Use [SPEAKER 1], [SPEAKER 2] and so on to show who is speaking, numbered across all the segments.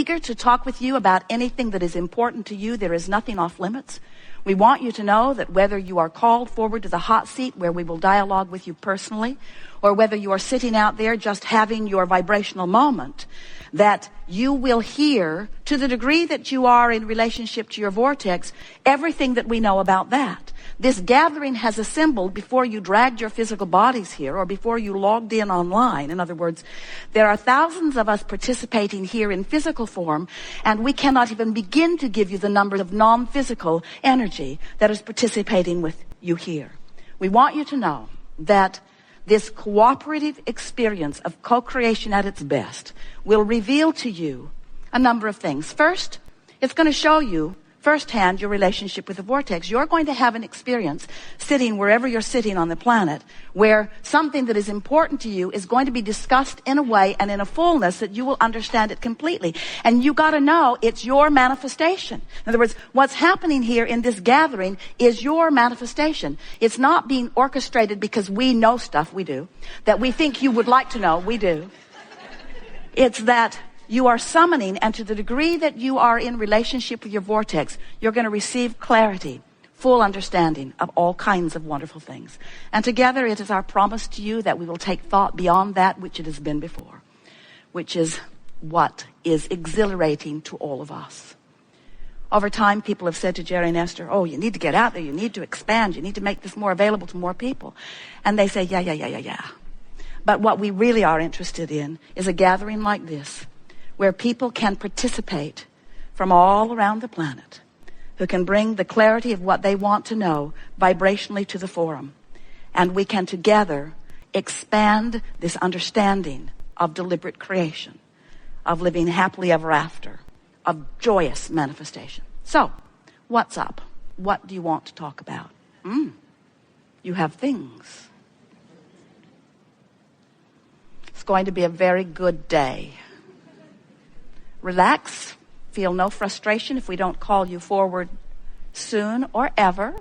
[SPEAKER 1] eager to talk with you about anything that is important to you. There is nothing off limits. We want you to know that whether you are called forward to the hot seat where we will dialogue with you personally, or whether you are sitting out there just having your vibrational moment, that you will hear, to the degree that you are in relationship to your vortex, everything that we know about that. This gathering has assembled before you dragged your physical bodies here or before you logged in online. In other words, there are thousands of us participating here in physical form, and we cannot even begin to give you the number of non-physical energy that is participating with you here. We want you to know that this cooperative experience of co-creation at its best will reveal to you a number of things. First, it's going to show you firsthand your relationship with the vortex. You're going to have an experience sitting wherever you're sitting on the planet where something that is important to you is going to be discussed in a way and in a fullness that you will understand it completely. And you got to know it's your manifestation. In other words, what's happening here in this gathering is your manifestation. It's not being orchestrated because we know stuff, we do, that we think you would like to know, we do. It's that you are summoning, and to the degree that you are in relationship with your vortex, you're going to receive clarity, full understanding of all kinds of wonderful things. And together it is our promise to you that we will take thought beyond that which it has been before, which is what is exhilarating to all of us. Over time, people have said to Jerry and Esther, oh, you need to get out there, you need to expand, you need to make this more available to more people. And they say, yeah. But what we really are interested in is a gathering like this, where people can participate from all around the planet, who can bring the clarity of what they want to know vibrationally to the forum. And we can together expand this understanding of deliberate creation, of living happily ever after, of joyous manifestation. So, what's up? What do you want to talk about? You have things. It's going to be a very good day. Relax, feel no frustration if we don't call you forward soon or ever.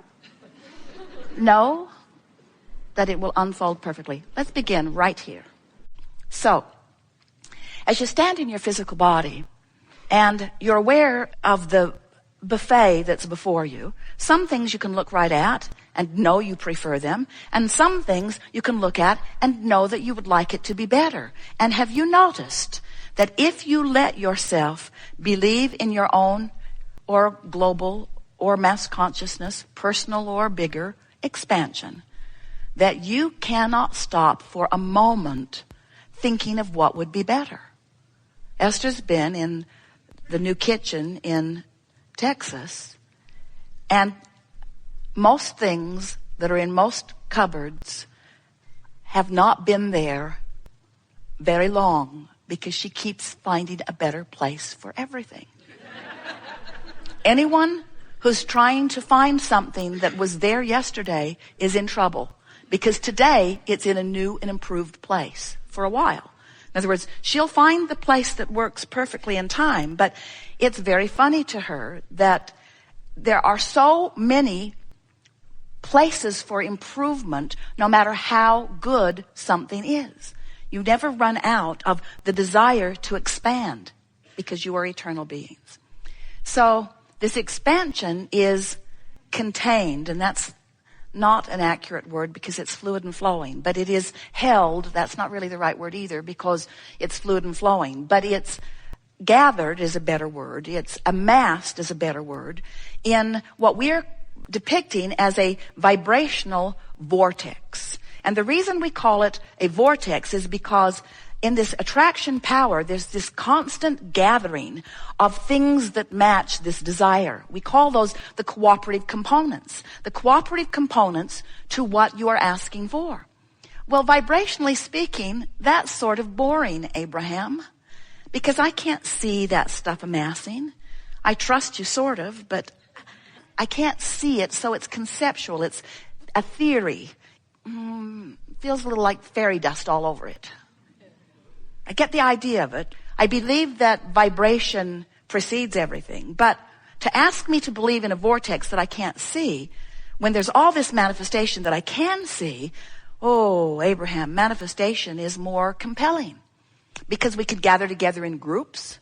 [SPEAKER 1] Know that it will unfold perfectly. Let's begin right here. So, as you stand in your physical body and you're aware of the buffet that's before you, some things you can look right at and know you prefer them, and some things you can look at and know that you would like it to be better. And have you noticed that if you let yourself believe in your own or global or mass consciousness, personal or bigger expansion, that you cannot stop for a moment thinking of what would be better? Esther's been in the new kitchen in Texas, and most things that are in most cupboards have not been there very long, because she keeps finding a better place for everything. Anyone who's trying to find something that was there yesterday is in trouble, because today it's in a new and improved place for a while. In other words, she'll find the place that works perfectly in time, but it's very funny to her that there are so many places for improvement no matter how good something is. You never run out of the desire to expand because you are eternal beings. So this expansion is contained, and that's not an accurate word because it's fluid and flowing, but it is held. That's not really the right word either because it's fluid and flowing, but it's gathered is a better word. It's amassed is a better word in what we're depicting as a vibrational vortex. And the reason we call it a vortex is because in this attraction power, there's this constant gathering of things that match this desire. We call those the cooperative components. The cooperative components to what you are asking for. Well, vibrationally speaking, that's sort of boring, Abraham, because I can't see that stuff amassing. I trust you sort of, but I can't see it, so it's conceptual. It's a theory. Feels a little like fairy dust all over it. I get the idea of it. I believe that vibration precedes everything. But to ask me to believe in a vortex that I can't see, when there's all this manifestation that I can see, oh, Abraham, manifestation is more compelling. Because we could gather together in groups.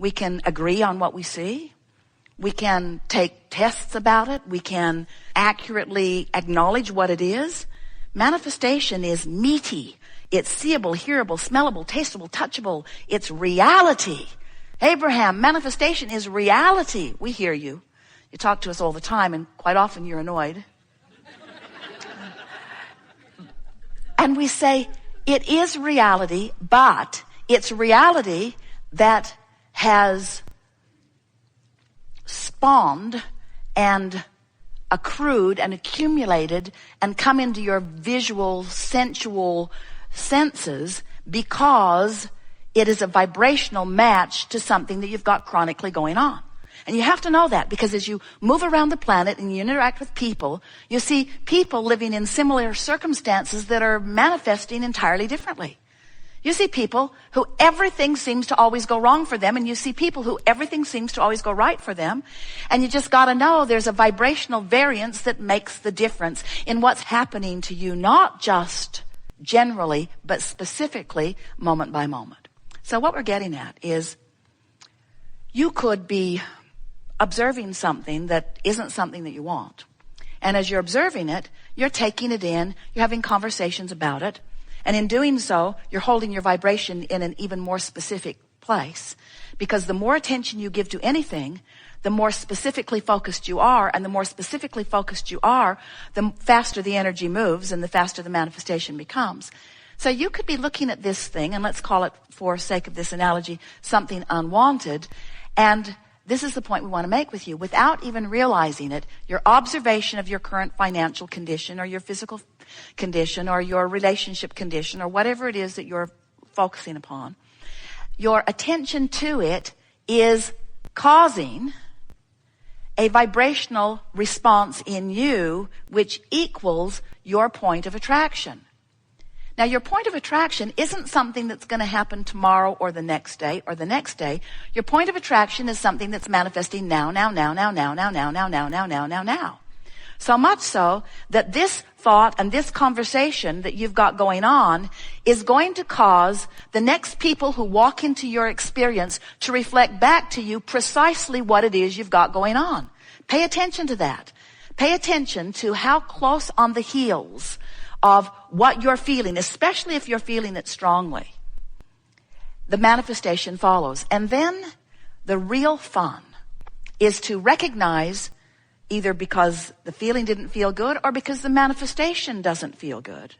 [SPEAKER 1] We can agree on what we see. We can take tests about it. We can accurately acknowledge what it is. Manifestation is meaty. It's seeable, hearable, smellable, tasteable, touchable. It's reality. Abraham, manifestation is reality. We hear you. You talk to us all the time, and quite often you're annoyed. And we say, it is reality, but it's reality that has spawned and accrued and accumulated and come into your visual, sensual senses because it is a vibrational match to something that you've got chronically going on. And you have to know that, because as you move around the planet and you interact with people, you see people living in similar circumstances that are manifesting entirely differently. You see people who everything seems to always go wrong for them, and you see people who everything seems to always go right for them. And you just got to know there's a vibrational variance that makes the difference in what's happening to you, not just generally, but specifically moment by moment. So what we're getting at is you could be observing something that isn't something that you want. And as you're observing it, you're taking it in, you're having conversations about it. And in doing so, you're holding your vibration in an even more specific place. Because the more attention you give to anything, the more specifically focused you are. And the more specifically focused you are, the faster the energy moves and the faster the manifestation becomes. So you could be looking at this thing, and let's call it, for sake of this analogy, something unwanted. And this is the point we want to make with you. Without even realizing it, your observation of your current financial condition or your physical condition or your relationship condition or whatever it is that you're focusing upon, your attention to it is causing a vibrational response in you which equals your point of attraction. Now, your point of attraction isn't something that's going to happen tomorrow or the next day or the next day. Your point of attraction is something that's manifesting now. So much so that this thought and this conversation that you've got going on is going to cause the next people who walk into your experience to reflect back to you precisely what it is you've got going on. Pay attention to that. Pay attention to how close on the heels of what you're feeling, especially if you're feeling it strongly, the manifestation follows. And then the real fun is to recognize, either because the feeling didn't feel good or because the manifestation doesn't feel good.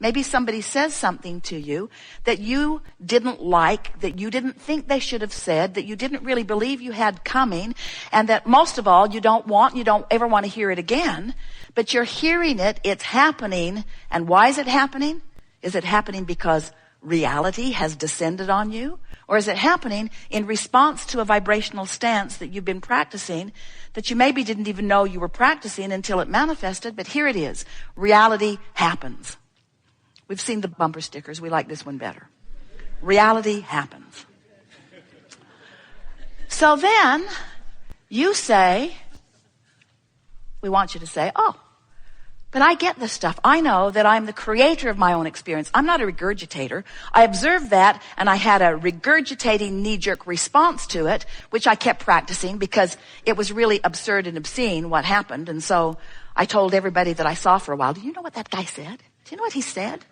[SPEAKER 1] Maybe somebody says something to you that you didn't like, that you didn't think they should have said, that you didn't really believe you had coming, and that most of all you don't ever want to hear it again. But you're hearing it, it's happening. And why is it happening? Is it happening because reality has descended on you? Or is it happening in response to a vibrational stance that you've been practicing that you maybe didn't even know you were practicing until it manifested? But here it is. Reality happens. We've seen the bumper stickers. We like this one better. Reality happens. So then you say, we want you to say, oh, but I get this stuff. I know that I'm the creator of my own experience. I'm not a regurgitator. I observed that, and I had a regurgitating knee-jerk response to it, which I kept practicing because it was really absurd and obscene what happened. And so I told everybody that I saw for a while, do you know what that guy said? Do you know what he said?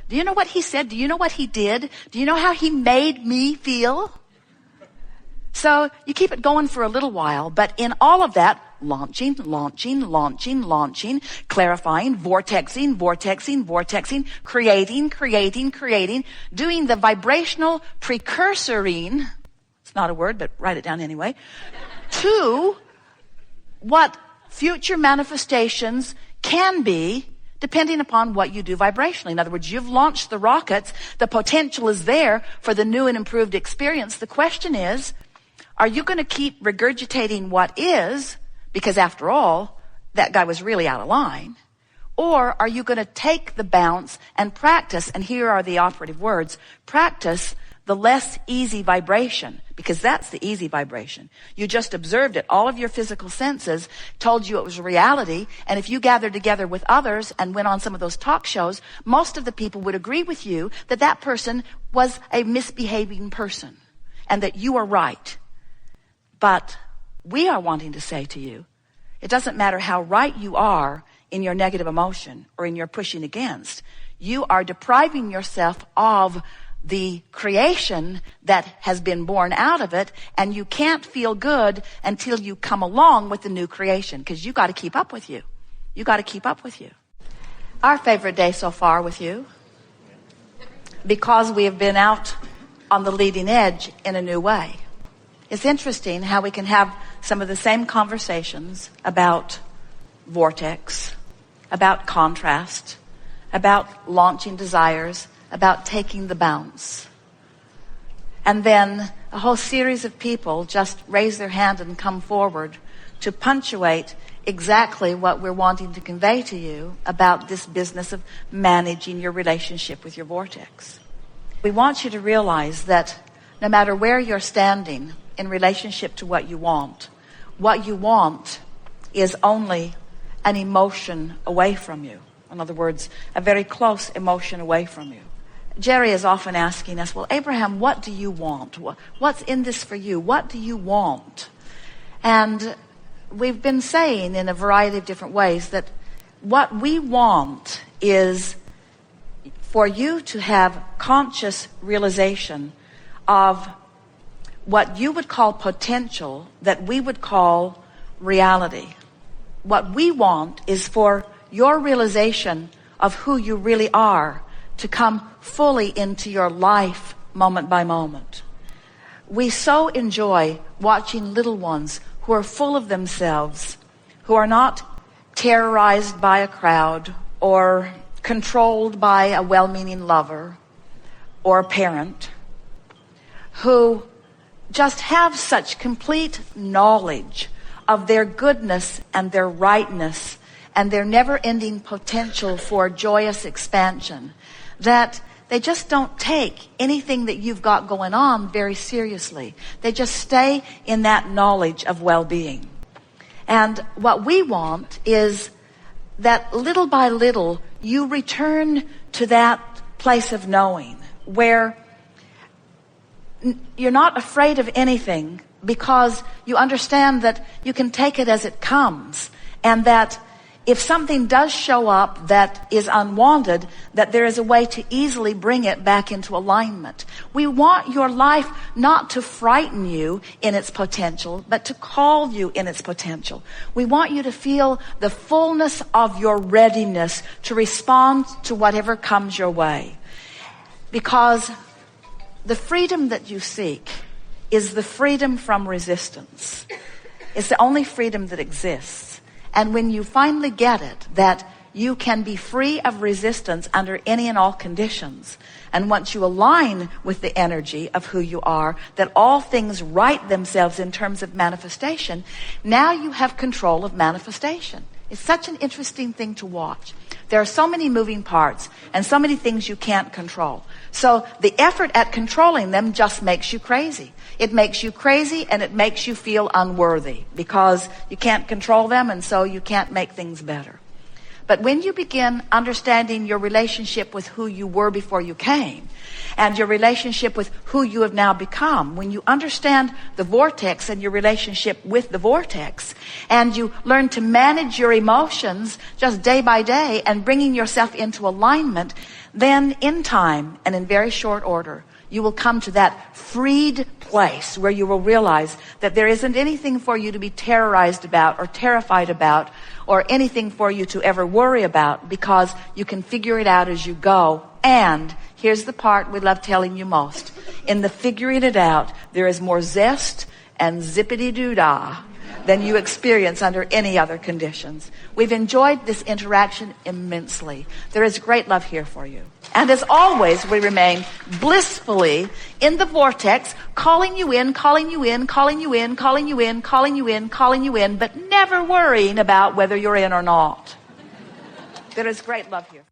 [SPEAKER 1] Do you know what he said? Do you know what he did? Do you know how he made me feel? So you keep it going for a little while, but in all of that, launching, clarifying, vortexing, creating, doing the vibrational precursoring, it's not a word, but write it down anyway, to what future manifestations can be depending upon what you do vibrationally. In other words, you've launched the rockets. The potential is there for the new and improved experience. The question is, are you going to keep regurgitating what is, because after all, that guy was really out of line? Or are you going to take the bounce and practice, and here are the operative words, practice the less easy vibration, because that's the easy vibration. You just observed it. All of your physical senses told you it was reality. And if you gathered together with others and went on some of those talk shows, most of the people would agree with you that that person was a misbehaving person and that you are right. But we are wanting to say to you, it doesn't matter how right you are in your negative emotion or in your pushing against, you are depriving yourself of the creation that has been born out of it, and you can't feel good until you come along with the new creation, because you got to keep up with you. You got to keep up with you. Our favorite day so far with you, because we have been out on the leading edge in a new way. It's interesting how we can have some of the same conversations about vortex, about contrast, about launching desires, about taking the bounce. And then a whole series of people just raise their hand and come forward to punctuate exactly what we're wanting to convey to you about this business of managing your relationship with your vortex. We want you to realize that no matter where you're standing in relationship to what you want is only an emotion away from you. In other words, a very close emotion away from you. Jerry is often asking us, well, Abraham, what do you want? What's in this for you? What do you want? And we've been saying in a variety of different ways that what we want is for you to have conscious realization of what you would call potential that we would call reality. What we want is for your realization of who you really are to come fully into your life moment by moment. We so enjoy watching little ones who are full of themselves, who are not terrorized by a crowd or controlled by a well-meaning lover or parent, who just have such complete knowledge of their goodness and their rightness and their never-ending potential for joyous expansion, that they just don't take anything that you've got going on very seriously. They just stay in that knowledge of well-being. And what we want is that little by little, you return to that place of knowing where you're not afraid of anything, because you understand that you can take it as it comes, and that if something does show up that is unwanted, that there is a way to easily bring it back into alignment. We want your life not to frighten you in its potential, but to call you in its potential. We want you to feel the fullness of your readiness to respond to whatever comes your way. Because the freedom that you seek is the freedom from resistance. It's the only freedom that exists. And when you finally get it, that you can be free of resistance under any and all conditions, and once you align with the energy of who you are, that all things right themselves in terms of manifestation, now you have control of manifestation. It's such an interesting thing to watch. There are so many moving parts and so many things you can't control. So the effort at controlling them just makes you crazy. It makes you crazy, and it makes you feel unworthy because you can't control them, and so you can't make things better. But when you begin understanding your relationship with who you were before you came, and your relationship with who you have now become, when you understand the vortex and your relationship with the vortex, and you learn to manage your emotions just day by day and bringing yourself into alignment, then in time and in very short order, you will come to that freed place where you will realize that there isn't anything for you to be terrorized about or terrified about, or anything for you to ever worry about, because you can figure it out as you go. And here's the part we love telling you most. In the figuring it out, there is more zest and zippity-doo-dah than you experience under any other conditions. We've enjoyed this interaction immensely. There is great love here for you. And as always, we remain blissfully in the vortex, calling you in, calling you in, calling you in, calling you in, calling you in, calling you in, but never worrying about whether you're in or not. There is great love here.